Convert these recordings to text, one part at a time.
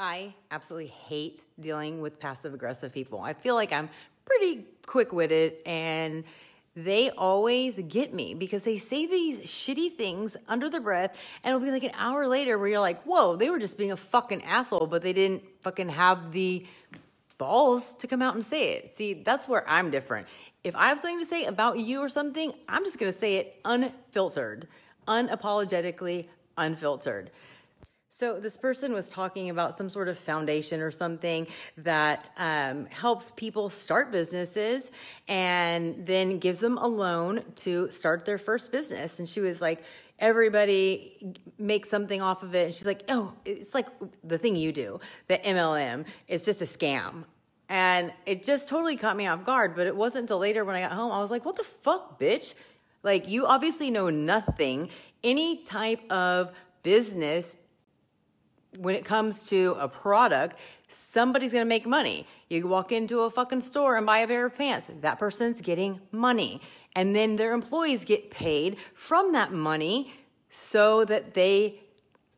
I absolutely hate dealing with passive aggressive people. I feel like I'm pretty quick-witted and they always get me because they say these shitty things under their breath and it'll be like an hour later where you're like, whoa, they were just being a fucking asshole, but they didn't fucking have the balls to come out and say it. See, that's where I'm different. If I have something to say about you or something, I'm just going to say it unfiltered, unapologetically unfiltered. So this person was talking about some sort of foundation or something that helps people start businesses and then gives them a loan to start their first business. And she was like, everybody makes something off of it. And she's like, oh, it's like the thing you do, the MLM. It's just a scam. And it just totally caught me off guard. But it wasn't until later when I got home, I was like, what the fuck, bitch? Like, you obviously know nothing. Any type of business, when it comes to a product, somebody's going to make money. You walk into a fucking store and buy a pair of pants. That person's getting money. And then their employees get paid from that money so that they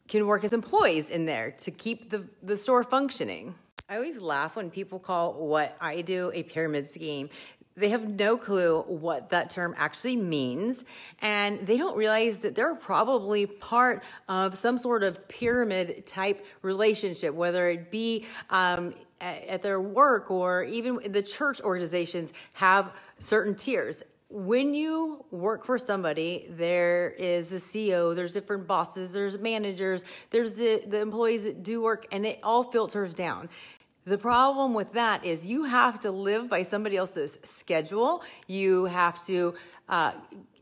can work as employees in there to keep the store functioning. I always laugh when people call what I do a pyramid scheme. They have no clue what that term actually means, and they don't realize that they're probably part of some sort of pyramid type relationship, whether it be at their work or even the church organizations have certain tiers. When you work for somebody, there is a CEO, there's different bosses, there's managers, there's the employees that do work, and it all filters down. The problem with that is you have to live by somebody else's schedule. You have to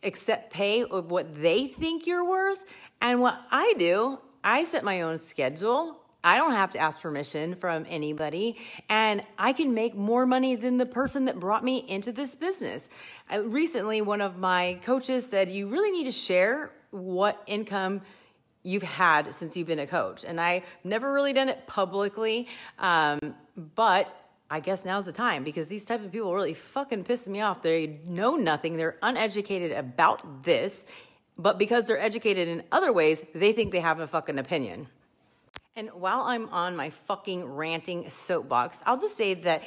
accept pay of what they think you're worth. And what I do, I set my own schedule. I don't have to ask permission from anybody. And I can make more money than the person that brought me into this business. Recently, one of my coaches said, you really need to share what income you've had since you've been a coach. And I've never really done it publicly, but I guess now's the time because these type of people really fucking piss me off. They know nothing. They're uneducated about this, but because they're educated in other ways, they think they have a fucking opinion. And while I'm on my fucking ranting soapbox, I'll just say that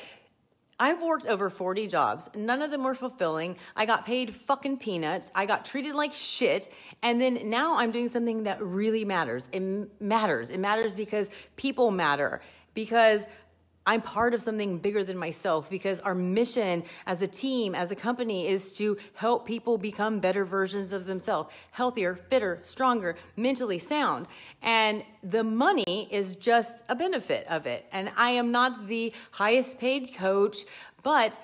I've worked over 40 jobs. None of them were fulfilling. I got paid fucking peanuts. I got treated like shit. And then now I'm doing something that really matters. It matters. It matters because people matter. Because I'm part of something bigger than myself. Because our mission as a team, as a company, is to help people become better versions of themselves. Healthier, fitter, stronger, mentally sound. And the money is just a benefit of it. And I am not the highest paid coach, but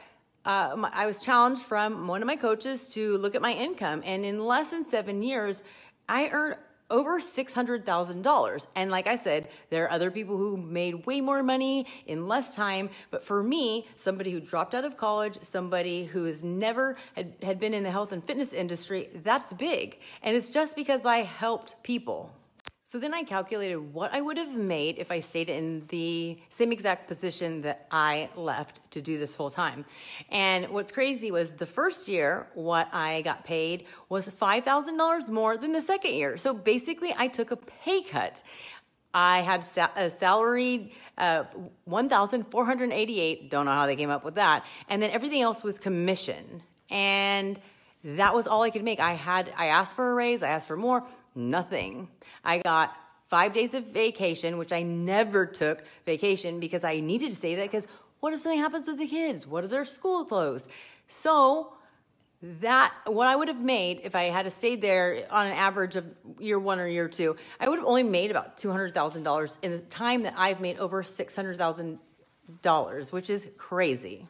I was challenged from one of my coaches to look at my income. And in less than 7 years, I earned over $600,000. And like I said, there are other people who made way more money in less time. But for me, somebody who dropped out of college, somebody who has never had been in the health and fitness industry, that's big. And it's just because I helped people. So then I calculated what I would have made if I stayed in the same exact position that I left to do this full time. And what's crazy was the first year, what I got paid was $5,000 more than the second year. So basically I took a pay cut. I had a salary $1,488, don't know how they came up with that. And then everything else was commission. And that was all I could make. I asked for a raise, I asked for more. Nothing. I got 5 days of vacation, which I never took vacation because I needed to save that because what if something happens with the kids? What if their school closed? So that, what I would have made if I had stayed there on an average of year 1 or year 2, I would have only made about $200,000 in the time that I've made over $600,000, which is crazy.